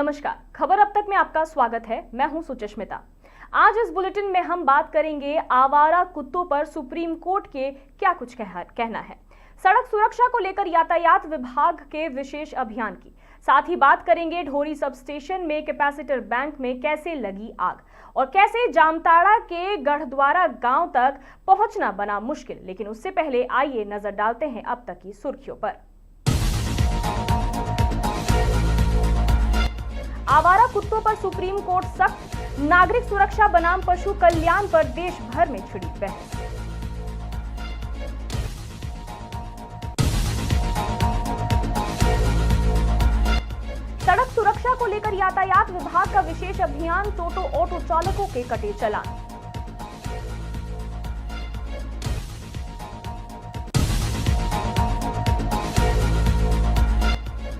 नमस्कार, खबर अब तक में आपका स्वागत है। मैं हूं सुचिस्मिता। आज इस बुलेटिन में हम बात करेंगे आवारा कुत्तों पर सुप्रीम कोर्ट के क्या कुछ कहना है, सड़क सुरक्षा को लेकर यातायात विभाग के विशेष अभियान की, साथ ही बात करेंगे ढोरी सब स्टेशन में कैपेसिटर बैंक में कैसे लगी आग और कैसे जामताड़ा के गढ़द्वारा गांव तक पहुंचना बना मुश्किल। लेकिन उससे पहले आइए नजर डालते हैं अब तक की सुर्खियों पर। आवारा कुत्तों पर सुप्रीम कोर्ट सख्त, नागरिक सुरक्षा बनाम पशु कल्याण पर देश भर में छिड़ी बहस। सड़क सुरक्षा को लेकर यातायात विभाग का विशेष अभियान, टोटो ऑटो चालकों के कटे चालान।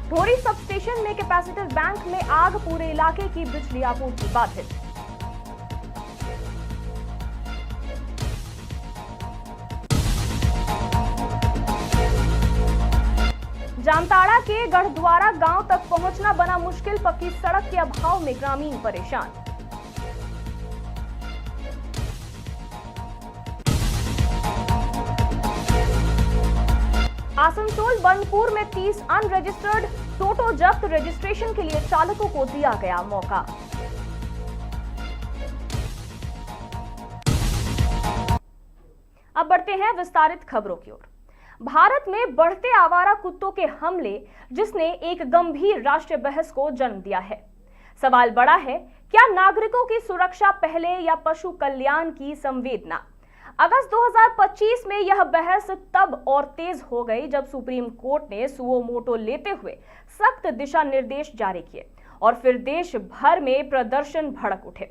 ढोरी सब स्टेशन में कैपेसिटर बैंक में आग, पूरे इलाके की बिजली आपूर्ति बाधित। जामताड़ा के गढ़द्वारा गांव तक पहुंचना बना मुश्किल, पक्की सड़क के अभाव में ग्रामीण परेशान। आसनसोल बनपुर में 30 अनरजिस्टर्ड टोटो जब्त, रजिस्ट्रेशन के लिए चालकों को दिया गया मौका। अब बढ़ते हैं विस्तारित खबरों की ओर। भारत में बढ़ते आवारा कुत्तों के हमले, जिसने एक गंभीर राष्ट्रीय बहस को जन्म दिया है। सवाल बड़ा है, क्या नागरिकों की सुरक्षा पहले या पशु कल्याण की संवेदना? अगस्त 2025 में यह बहस तब और तेज हो गई जब सुप्रीम कोर्ट ने सुओ मोटो लेते हुए सख्त दिशा निर्देश जारी किए और फिर देश भर में प्रदर्शन भड़क उठे।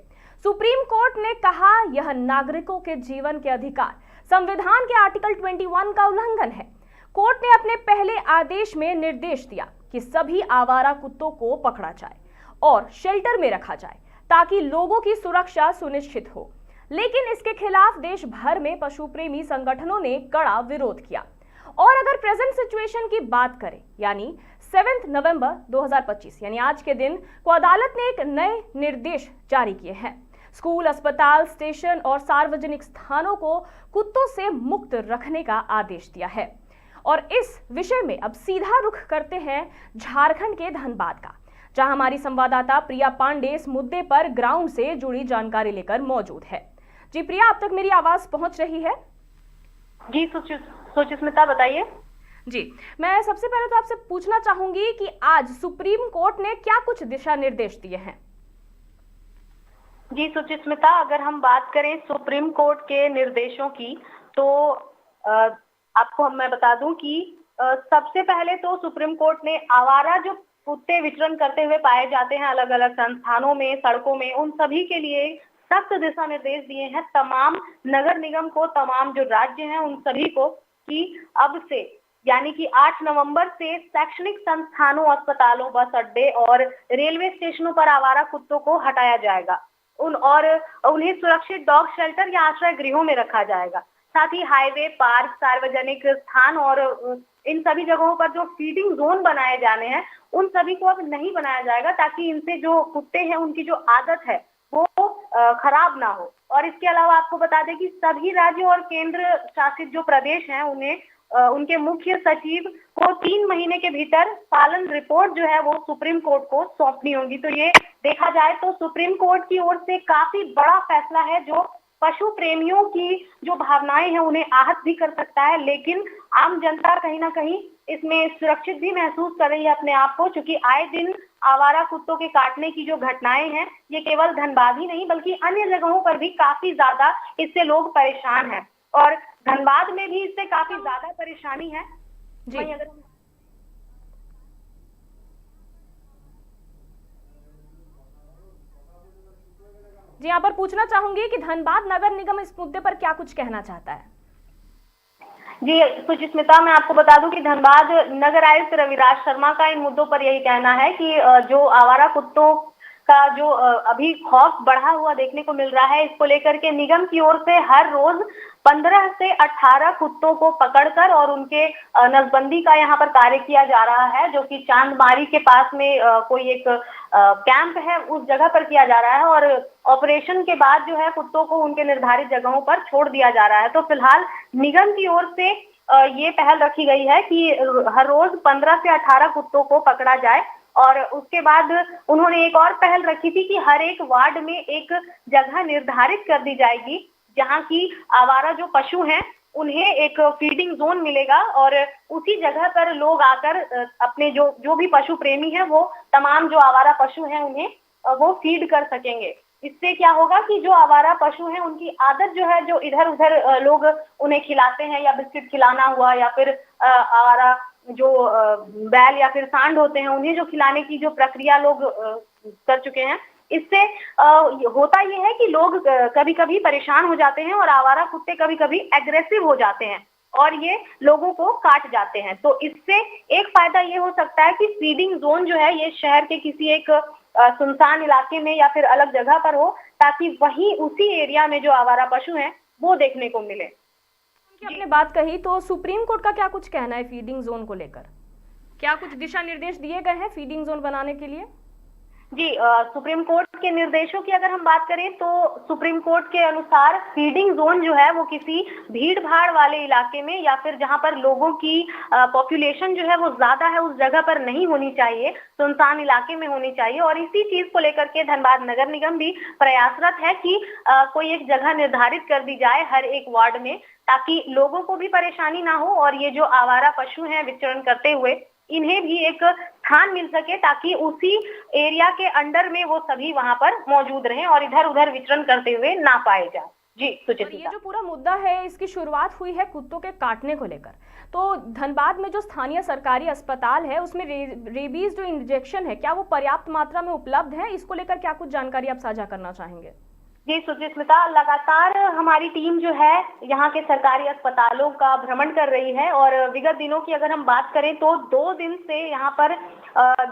सुप्रीम कोर्ट ने कहा, यह नागरिकों के जीवन के अधिकार, संविधान के आर्टिकल 21 का उल्लंघन है। कोर्ट ने अपने पहले आदेश में निर्देश दिया कि सभी आवारा कुत्तों को पकड़ा जाए और शेल्टर में रखा जाए ताकि लोगों की सुरक्षा सुनिश्चित हो। लेकिन इसके खिलाफ देश भर में पशु प्रेमी संगठनों ने कड़ा विरोध किया। और अगर प्रेजेंट सिचुएशन की बात करें, यानी 7 नवंबर 2025 यानी आज के दिन को अदालत ने एक नए निर्देश जारी किए हैं। स्कूल, अस्पताल, स्टेशन और सार्वजनिक स्थानों को कुत्तों से मुक्त रखने का आदेश दिया है। और इस विषय में अब सीधा रुख करते हैं झारखंड के धनबाद का, जहां हमारी संवाददाता प्रिया पांडे इस मुद्दे पर ग्राउंड से जुड़ी जानकारी लेकर मौजूद है। जी प्रिया, अब तक मेरी आवाज पहुंच रही है? जी सुचिस्मिता, बताइए। जी, मैं सबसे पहले तो आपसे पूछना चाहूंगी कि आज सुप्रीम कोर्ट ने क्या कुछ दिशा निर्देश दिए हैं? जी सुचिस्मिता, अगर हम बात करें सुप्रीम कोर्ट के निर्देशों की, तो आपको मैं बता दूं कि सबसे पहले तो सुप्रीम कोर्ट ने आवारा जो कुत्ते विचरण करते हुए पाए जाते हैं अलग अलग संस्थानों में, सड़कों में, उन सभी के लिए सख्त दिशा निर्देश दिए हैं तमाम नगर निगम को, तमाम जो राज्य हैं उन सभी को, कि अब से यानी कि 8 नवंबर से शैक्षणिक संस्थानों, अस्पतालों, बस अड्डे और रेलवे स्टेशनों पर आवारा कुत्तों को हटाया जाएगा और उन्हें सुरक्षित डॉग शेल्टर या आश्रय गृहों में रखा जाएगा। साथ ही हाईवे, पार्क, सार्वजनिक स्थान और इन सभी जगहों पर जो फीडिंग जोन बनाए जाने हैं उन सभी को अब नहीं बनाया जाएगा, ताकि इनसे जो कुत्ते हैं उनकी जो आदत है वो खराब ना हो। और इसके अलावा आपको बता दें कि सभी राज्य और केंद्र शासित जो प्रदेश हैं उन्हें उनके मुख्य सचिव को 3 महीने के भीतर पालन रिपोर्ट जो है वो सुप्रीम कोर्ट को सौंपनी होगी। तो ये देखा जाए तो सुप्रीम कोर्ट की ओर से काफी बड़ा फैसला है, जो पशु प्रेमियों की जो भावनाएं हैं उन्हें आहत भी कर सकता है, लेकिन आम जनता कहीं ना कहीं इसमें सुरक्षित भी महसूस कर रही है अपने आप को, क्योंकि आए दिन आवारा कुत्तों के काटने की जो घटनाएं हैं ये केवल धनबाद ही नहीं बल्कि अन्य जगहों पर भी काफी ज्यादा इससे लोग परेशान हैं, और धनबाद में भी इससे काफी ज्यादा परेशानी है। जी, अगर जी यहाँ पर पूछना चाहूंगी कि धनबाद नगर निगम इस मुद्दे पर क्या कुछ कहना चाहता है? जी सुचिस्मिता, मैं आपको बता दूं कि धनबाद नगर आयुक्त रविराज शर्मा का इन मुद्दों पर यही कहना है कि जो आवारा कुत्तों का जो अभी खौफ बढ़ा हुआ देखने को मिल रहा है, इसको लेकर के निगम की ओर से हर रोज 15 से 18 कुत्तों को पकड़कर और उनके नसबंदी का यहाँ पर कार्य किया जा रहा है, जो कि चांदमारी के पास में कोई एक कैंप है, उस जगह पर किया जा रहा है। और ऑपरेशन के बाद जो है कुत्तों को उनके निर्धारित जगहों पर छोड़ दिया जा रहा है। तो फिलहाल निगम की ओर से ये पहल रखी गई है कि हर रोज 15 से 18 कुत्तों को पकड़ा जाए। और उसके बाद उन्होंने एक और पहल रखी थी कि हर एक वार्ड में एक जगह निर्धारित कर दी जाएगी जहां की आवारा जो पशु हैं उन्हें एक फीडिंग जोन मिलेगा और उसी जगह पर लोग आकर अपने जो भी पशु प्रेमी हैं वो तमाम जो आवारा पशु हैं उन्हें वो फीड कर सकेंगे। इससे क्या होगा कि जो आवारा पशु हैं उनकी आदत जो है, जो इधर उधर लोग उन्हें खिलाते हैं या बिस्किट खिलाना हुआ या फिर आवारा जो बैल या फिर सांड होते हैं उन्हें जो खिलाने की जो प्रक्रिया लोग कर चुके हैं, इससे होता ये है कि लोग कभी कभी परेशान हो जाते हैं और आवारा कुत्ते कभी कभी एग्रेसिव हो जाते हैं और ये लोगों को काट जाते हैं। तो इससे एक फायदा ये हो सकता है कि फीडिंग जोन जो है ये शहर के किसी एक सुनसान इलाके में या फिर अलग जगह पर हो, ताकि वहीं उसी एरिया में जो आवारा पशु हैं वो देखने को मिले। आपने बात कही तो सुप्रीम कोर्ट का क्या कुछ कहना है फीडिंग जोन को लेकर? क्या कुछ दिशा निर्देश दिए गए हैं फीडिंग जोन बनाने के लिए? जी, सुप्रीम कोर्ट के निर्देशों की अगर हम बात करें तो सुप्रीम कोर्ट के अनुसार फीडिंग जोन जो है वो किसी भीड़ भाड़ वाले इलाके में या फिर जहां पर लोगों की पॉपुलेशन जो है वो ज्यादा है उस जगह पर नहीं होनी चाहिए, सुनसान इलाके में होनी चाहिए। और इसी चीज को लेकर के धनबाद नगर निगम भी प्रयासरत है कि कोई एक जगह निर्धारित कर दी जाए हर एक वार्ड में, ताकि लोगों को भी परेशानी ना हो और ये जो आवारा पशु हैं विचरण करते हुए इन्हें भी एक स्थान मिल सके, ताकि उसी एरिया के अंडर में वो सभी वहां पर मौजूद रहें और इधर उधर विचरण करते हुए ना पाए जाए। जी सुचित्रा, ये जो पूरा मुद्दा है इसकी शुरुआत हुई है कुत्तों के काटने को लेकर। तो धनबाद में जो स्थानीय सरकारी अस्पताल है उसमें रेबीज जो इंजेक्शन है क्या वो पर्याप्त मात्रा में उपलब्ध है? इसको लेकर क्या कुछ जानकारी आप साझा करना चाहेंगे? जी सुचिस्मिता, लगातार हमारी टीम जो है यहाँ के सरकारी अस्पतालों का भ्रमण कर रही है और विगत दिनों की अगर हम बात करें तो 2 दिन से यहाँ पर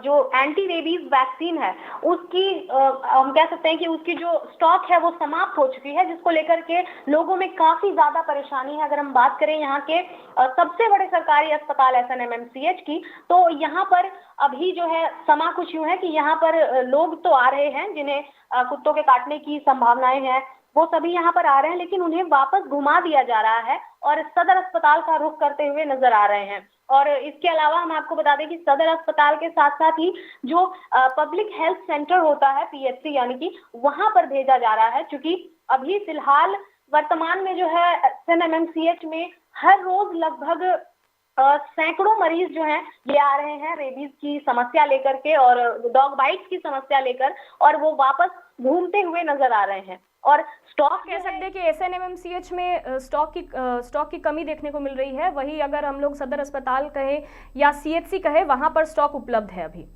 जो एंटी रेबीज वैक्सीन है उसकी हम कह सकते हैं कि उसकी जो स्टॉक है वो समाप्त हो चुकी है, जिसको लेकर के लोगों में काफी ज्यादा परेशानी है। अगर हम बात करें यहाँ के सबसे बड़े सरकारी अस्पताल SNMMCH की, तो यहाँ पर अभी जो है समा कुछ यूं है कि यहाँ पर लोग तो आ रहे हैं जिन्हें कुत्तों के काटने की संभावनाएं हैं, वो सभी यहाँ पर आ रहे हैं, लेकिन उन्हें वापस घुमा दिया जा रहा है और सदर अस्पताल का रुख करते हुए नजर आ रहे हैं। और इसके अलावा हम आपको बता दें कि सदर अस्पताल के साथ साथ ही जो पब्लिक हेल्थ सेंटर होता है PHC यानी कि वहां पर भेजा जा रहा है, क्योंकि अभी फिलहाल वर्तमान में जो है SNMMCH में हर रोज लगभग सैकड़ों मरीज जो हैं ये आ रहे हैं रेबीज की समस्या लेकर के और डॉग बाइट्स की समस्या लेकर, और वो वापस घूमते हुए नजर आ रहे हैं। और स्टॉक कह सकते हैं कि SNMMCH में स्टॉक की कमी देखने को मिल रही है, वही अगर हम लोग सदर अस्पताल कहें या CHC कहें वहां पर स्टॉक उपलब्ध है? अभी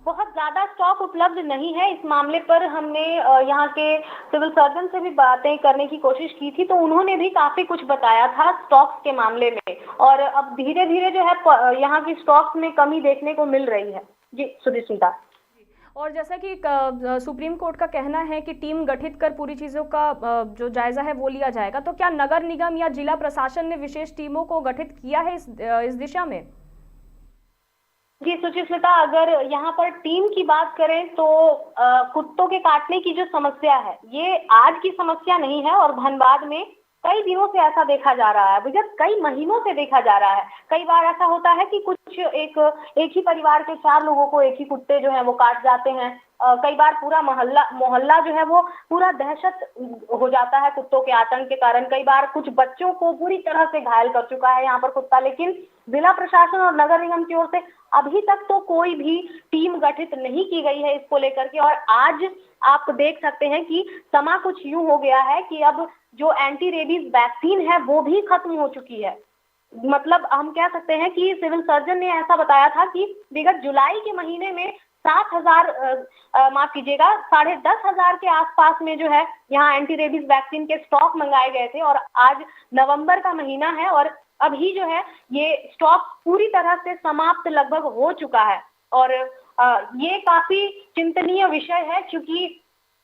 बहुत ज्यादा स्टॉक उपलब्ध नहीं है। इस मामले पर हमने यहाँ के सिविल सर्जन से भी बातें करने की कोशिश की थी, तो उन्होंने भी काफी कुछ बताया था स्टॉक्स के मामले में, और अब धीरे धीरे जो है यहाँ की स्टॉक्स में कमी देखने को मिल रही है। जी सुचिस्मिता, और जैसा कि सुप्रीम कोर्ट का कहना है कि टीम गठित कर पूरी चीजों का जो जायजा है वो लिया जाएगा, तो क्या नगर निगम या जिला प्रशासन ने विशेष टीमों को गठित किया है इस दिशा में? जी सुचिस्मिता, अगर यहाँ पर टीम की बात करें तो कुत्तों के काटने की जो समस्या है ये आज की समस्या नहीं है और धनबाद में कई दिनों से ऐसा देखा जा रहा है, विगत कई महीनों से देखा जा रहा है। कई बार ऐसा होता है कि कुछ एक ही परिवार के 4 लोगों को एक ही कुत्ते जो है वो काट जाते हैं। कई बार पूरा मोहल्ला जो है वो पूरा दहशत हो जाता है कुत्तों के आतंक के कारण। कई बार कुछ बच्चों को पूरी तरह से घायल कर चुका है यहाँ पर कुत्ता, लेकिन जिला प्रशासन और नगर निगम की ओर से अभी तक तो कोई भी टीम गठित नहीं की गई है इसको लेकर के। और आज आप देख सकते हैं कि समा कुछ यूं हो गया है कि अब जो एंटी रेबीज वैक्सीन है वो भी खत्म हो चुकी है। मतलब हम कह सकते हैं कि सिविल सर्जन ने ऐसा बताया था कि विगत जुलाई के महीने में 10,000 के आसपास में जो है यहाँ एंटी रेबीज वैक्सीन के स्टॉक मंगाए गए थे, और आज नवंबर का महीना है और अभी जो है ये स्टॉक पूरी तरह से समाप्त लगभग हो चुका है। और ये काफी चिंतनीय विषय है, क्योंकि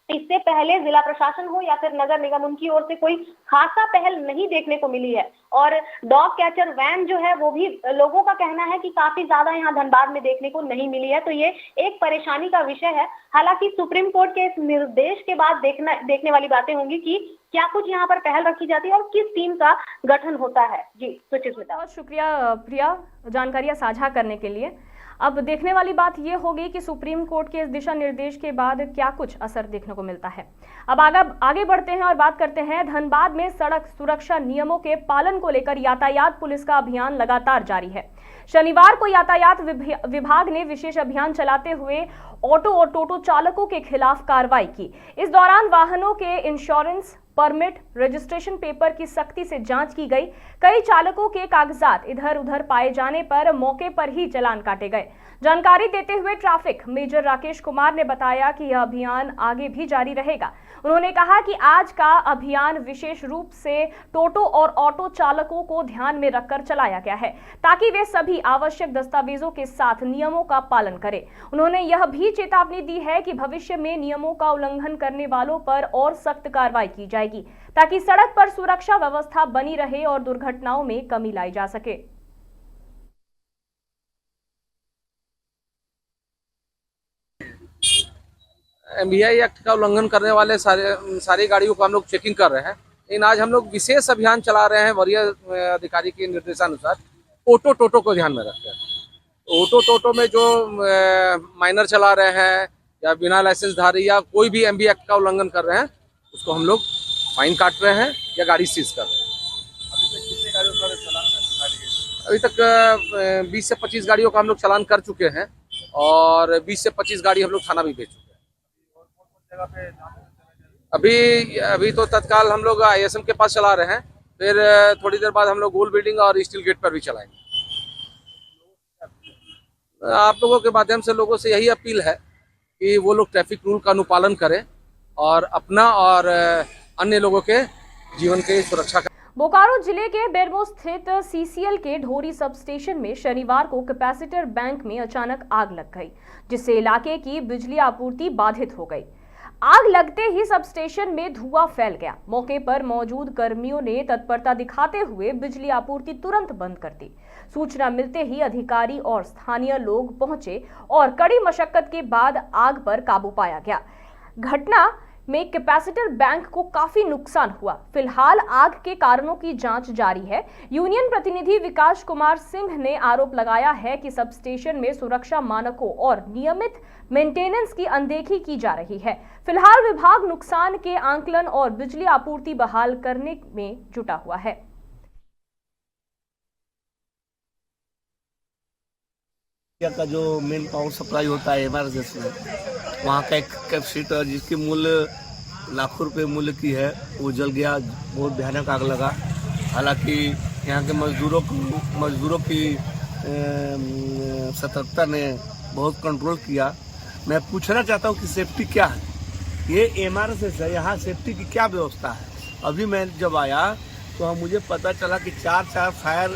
इससे पहले जिला प्रशासन हो या फिर नगर निगम, उनकी ओर से कोई खासा पहल नहीं देखने को मिली है। और डॉग कैचर वैन जो है वो भी लोगों का कहना है कि काफी ज्यादा यहाँ धनबाद में देखने को नहीं मिली है, तो ये एक परेशानी का विषय है। हालांकि सुप्रीम कोर्ट के इस निर्देश के बाद देखने वाली बातें होंगी कि क्या कुछ यहाँ पर पहल रखी जाती है और किस टीम का गठन होता है। जी सुचिस्मिता, बहुत शुक्रिया प्रिया जानकारियां साझा करने के लिए। अब देखने वाली बात यह होगी कि सुप्रीम कोर्ट के इस दिशा निर्देश के बाद क्या कुछ असर देखने को मिलता है। अब आगे बढ़ते हैं और बात करते हैं धनबाद में सड़क सुरक्षा नियमों के पालन को लेकर यातायात पुलिस का अभियान लगातार जारी है। शनिवार को यातायात विभाग ने विशेष अभियान चलाते हुए ऑटो और टोटो चालकों के खिलाफ कार्रवाई की। इस दौरान वाहनों के इंश्योरेंस, परमिट, रजिस्ट्रेशन पेपर की सख्ती से जांच की गई। कई चालकों के कागजात इधर उधर पाए जाने पर मौके पर ही चालान काटे गए। जानकारी देते हुए ट्रैफिक मेजर राकेश कुमार ने बताया कि यह अभियान आगे भी जारी रहेगा। उन्होंने कहा कि आज का अभियान विशेष रूप से टोटो और ऑटो चालकों को ध्यान में रखकर चलाया गया है, ताकि वे सभी आवश्यक दस्तावेजों के साथ नियमों का पालन करें। उन्होंने यह भी चेतावनी दी है कि भविष्य में नियमों का उल्लंघन करने वालों पर और सख्त कार्रवाई की जाएगी, ताकि सड़क पर सुरक्षा व्यवस्था बनी रहे और दुर्घटनाओं में कमी लाई जा सके। MVI एक्ट का उल्लंघन करने वाले सारी गाड़ियों को हम लोग चेकिंग कर रहे हैं। लेकिन आज हम लोग विशेष अभियान चला रहे हैं वरीय अधिकारी के निर्देशानुसार ऑटो टोटो को ध्यान में रखकर। ऑटो टोटो में जो माइनर चला रहे हैं या बिना लाइसेंस धारी या कोई भी MVI एक्ट का उल्लंघन कर रहे हैं, उसको हम लोग फाइन काट रहे हैं या गाड़ी सीज कर रहे हैं। अभी तक 20 से 25 गाड़ियों का हम लोग चालान कर चुके हैं और 20 से 25 गाड़ी हम लोग थाना भी भेज चुके हैं। अभी तो तत्काल हम लोग ISM के पास चला रहे हैं, फिर थोड़ी देर बाद हम लोग गोल बिल्डिंग और स्टील गेट पर भी चलाएंगे। आप लोगों के माध्यम से लोगों से यही अपील है कि वो लोग ट्रैफिक रूल का अनुपालन करें और अपना और अन्य लोगों के जीवन की सुरक्षा करें। बोकारो जिले के बेरमो स्थित CCL के ढोरी सब स्टेशन में शनिवार को कैपेसिटर बैंक में अचानक आग लग गई, जिससे इलाके की बिजली आपूर्ति बाधित हो गई। आग लगते ही सब स्टेशन में धुआं फैल गया। मौके पर मौजूद कर्मियों ने तत्परता दिखाते हुए बिजली आपूर्ति तुरंत बंद कर दी। सूचना मिलते ही अधिकारी और स्थानीय लोग पहुंचे और कड़ी मशक्कत के बाद आग पर काबू पाया गया। घटना में कैपेसिटर बैंक को काफी नुकसान हुआ। फिलहाल आग के कारणों की जांच जारी है। यूनियन प्रतिनिधि विकास कुमार सिंह ने आरोप लगाया है कि सब स्टेशन में सुरक्षा मानकों और नियमित मेंटेनेंस की अनदेखी की जा रही है। फिलहाल विभाग नुकसान के आंकलन और बिजली आपूर्ति बहाल करने में जुटा हुआ है। का जो मेन पावर सप्लाई होता है MRS में, वहाँ का एक कैपेसिटर जिसकी मूल्य लाखों रुपए मूल्य की है, वो जल गया। बहुत भयानक आग लगा। हालांकि यहाँ के मजदूरों की सतर्कता ने बहुत कंट्रोल किया। मैं पूछना चाहता हूँ कि सेफ्टी क्या है। ये MRS है, यहाँ सेफ्टी की क्या व्यवस्था है? अभी मैं जब आया तो मुझे पता चला कि चार फायर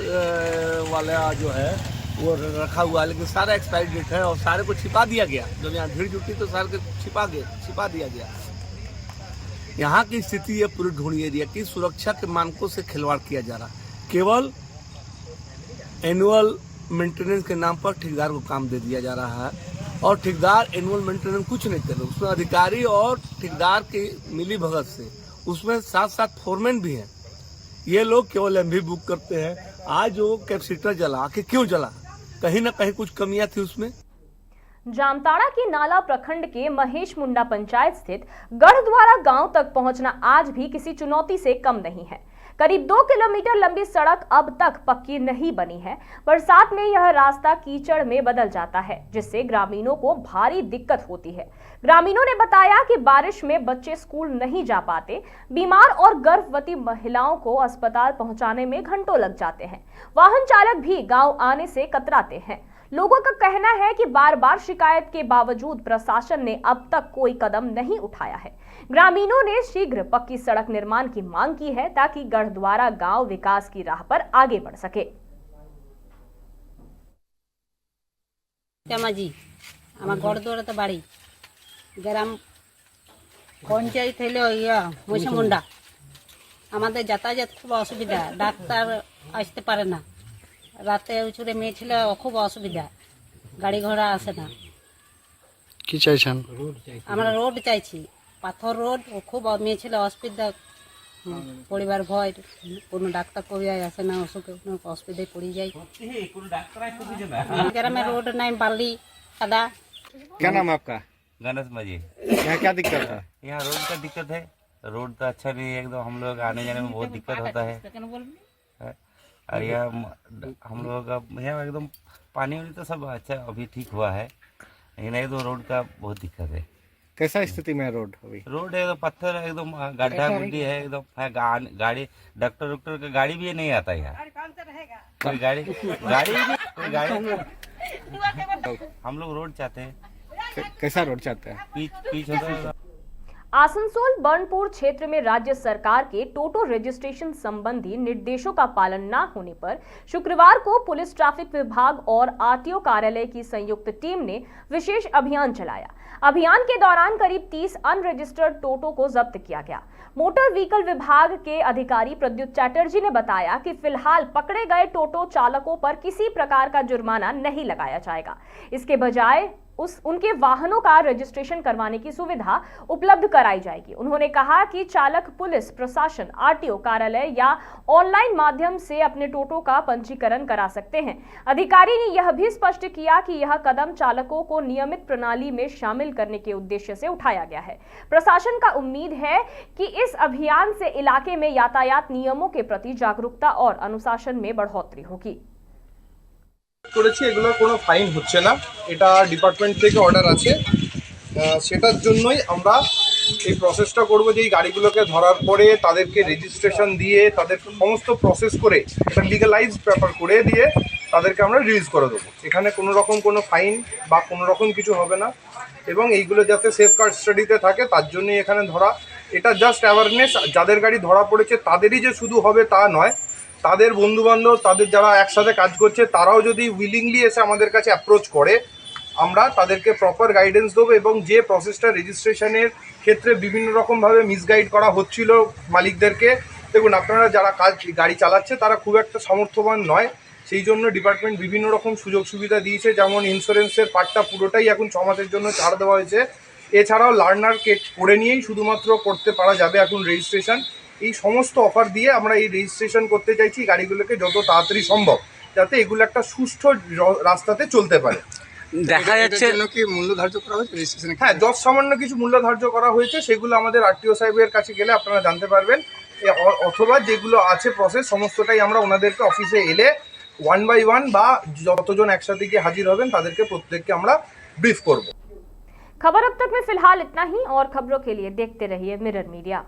वाला जो है वो रखा हुआ है, लेकिन सारा एक्सपायरी डेट है और सारे को छिपा दिया गया। जब यहाँ भीड़ जुटी तो सारे को छिपा दिया गया। यहाँ की स्थिति है पूरी ढूंढी एरिया की सुरक्षा के मानकों से खिलवाड़ किया जा रहा। केवल एनुअल मेंटेनेंस के नाम पर ठेकेदार को काम दे दिया जा रहा है और ठेकेदार एनुअल मेंटेनेंस कुछ नहीं कर रहे। उसमें अधिकारी और ठेकेदार की मिली भगत से, उसमें साथ साथ फोरमैन भी हैं। ये लोग केवल MV बुक करते हैं। आज जो कैपेसिटर जला, आखिर क्यों जला? कहीं ना कहीं कुछ कमियां थी उसमें। जामताड़ा के नाला प्रखंड के महेश मुंडा पंचायत स्थित गढ़द्वारा गांव तक पहुंचना आज भी किसी चुनौती से कम नहीं है। करीब 2 किलोमीटर लंबी सड़क अब तक पक्की नहीं बनी है। बरसात में यह रास्ता कीचड़ में बदल जाता है, जिससे ग्रामीणों को भारी दिक्कत होती है। ग्रामीणों ने बताया कि बारिश में बच्चे स्कूल नहीं जा पाते, बीमार और गर्भवती महिलाओं को अस्पताल पहुंचाने में घंटों लग जाते हैं। वाहन चालक भी गांव आने से कतराते हैं। लोगों का कहना है कि बार बार शिकायत के बावजूद प्रशासन ने अब तक कोई कदम नहीं उठाया है। ग्रामीणों ने शीघ्र पक्की सड़क निर्माण की मांग की है, ताकि गढ़द्वारा गांव विकास की राह पर आगे बढ़ सके। श्यामा जी, আমার গড়দৌড়াতে বাড়ি, গ্রাম পঞ্চায়েত হইলো মৈশামুন্ডা। আমাদের যাতায়াত খুব অসুবিধা, ডাক্তার আসতে পারে না, রাতে উঁচুরে মেয়ে ছিল খুব অসুবিধা, গাড়ি ঘোড়া আসে না। কি চাইছেন? আমরা রোড চাইছি, পাথর রোড, ও খুব মেয়ে ছিল অসুবিধা, পরিবার ভয়, কোনো ডাক্তার কবিরাজ আসে না, অসুখে অসুবিধায় পড়ে যায়। গ্রামে रोड नहीं, बाली कादा। क्या नाम है आपका? गणेश माझी। यहाँ क्या दिक्कत है? यहाँ रोड का दिक्कत है, रोड तो अच्छा नहीं है एकदम, हम लोग आने जाने में बहुत दिक्कत होता है। और यहाँ हम लोग यहाँ एकदम पानी वानी तो सब अच्छा अभी ठीक हुआ है, लेकिन एकदम रोड का बहुत दिक्कत है। कैसा स्थिति में है रोड अभी? रोड एकदम पत्थर, एकदम गड्ढा गुड्डी है एकदम, गाड़ी डॉक्टर का गाड़ी भी नहीं आता यहाँ, कोई गाड़ी हम लोग रोड चाहते हैं। कैसा रोड चाहते हैं? पीच होता है। आसनसोल बर्नपुर क्षेत्र में राज्य सरकार के टोटो रजिस्ट्रेशन संबंधी निर्देशों का पालन न होने पर शुक्रवार को पुलिस ट्रैफिक विभाग और आरटीओ कार्यालय की संयुक्त टीम ने विशेष अभियान चलाया। अभियान के दौरान करीब 30 अनरजिस्टर्ड टोटो को जब्त किया गया। मोटर व्हीकल विभाग के अधिकारी प्रद्युत चैटर्जी ने बताया कि फिलहाल पकड़े गए टोटो चालकों पर किसी प्रकार का जुर्माना नहीं लगाया जाएगा, इसके बजाय उनके वाहनों का रजिस्ट्रेशन करवाने की सुविधा उपलब्ध कराई जाएगी। उन्होंने कहा कि चालक पुलिस प्रशासन, आरटीओ कार्यालय या ऑनलाइन माध्यम से अपने टोटो का पंजीकरण करा सकते हैं। अधिकारी ने यह भी स्पष्ट किया कि यह कदम चालकों को नियमित प्रणाली में शामिल करने के उद्देश्य से उठाया गया है। प्रशासन का उम्मीद है कि इस अभियान से इलाके में यातायात नियमों के प्रति जागरूकता और अनुशासन में बढ़ोतरी होगी। করেছি, এগুলো কোনো ফাইন হচ্ছে না, এটা ডিপার্টমেন্ট থেকে অর্ডার আছে, সেটার জন্যই আমরা এই প্রসেসটা করব যে এই গাড়িগুলোকে ধরার পরে তাদেরকে রেজিস্ট্রেশন দিয়ে তাদের সমস্ত প্রসেস করে একটা লিগালাইজ পেপার করে দিয়ে তাদেরকে আমরা রিলিজ করে দেবো। এখানে কোনো রকম কোনো ফাইন বা কোনো রকম কিছু হবে না, এবং এইগুলো যাতে সেফ কাস্টাডিতে থাকে তার জন্যই এখানে ধরা। এটা জাস্ট অ্যাওয়ারনেস, যাদের গাড়ি ধরা পড়েছে তাদেরই যে শুধু হবে তা নয়, তাদের বন্ধুবান্ধব, তাদের যারা একসাথে কাজ করছে তারাও যদি উইলিংলি এসে আমাদের কাছে অ্যাপ্রোচ করে আমরা তাদেরকে প্রপার গাইডেন্স দেবো। এবং যে প্রসেসটা রেজিস্ট্রেশনের ক্ষেত্রে বিভিন্ন রকমভাবে মিসগাইড করা হচ্ছিল মালিকদেরকে, দেখুন আপনারা যারা গাড়ি চালাচ্ছে তারা খুব একটা সামর্থ্যবান নয়, সেই জন্য ডিপার্টমেন্ট বিভিন্ন রকম সুযোগ সুবিধা দিয়েছে, যেমন ইন্স্যুরেন্সের পার্টটা পুরোটাই এখন 6 মাসের জন্য ছাড় দেওয়া হয়েছে। এছাড়াও লার্নার কেট করে নিয়েই শুধুমাত্র করতে পারা যাবে এখন রেজিস্ট্রেশন। এই সমস্ত অফার দিয়ে আমরা এই রেজিস্ট্রেশন করতে চাইছি গাড়িগুলোকে যত তাড়াতাড়ি সম্ভব, যাতে এগুলো একটা সুষ্ঠু রাস্তাতে চলতে পারে। দেখা যাচ্ছে কি মূল্য ধার্য করা হয়েছে রেজিস্ট্রেশনে? হ্যাঁ, যত সামান্য কিছু মূল্য ধার্য করা হয়েছে সেগুলো আমাদের আরটিও সাহেবের কাছে গেলে আপনারা জানতে পারবেন, অথবা যেগুলো আছে প্রসেস সমস্তটাই আমরা ওনাদেরকে অফিসে এলে 1 by 1 বা যতজন একসাথে গিয়ে হাজির হবেন তাদেরকে প্রত্যেককে আমরা ব্রিফ করব। खबर अब तक में फिलहाल इतना ही, और खबरों के लिए देखते रहिए मिरर मीडिया।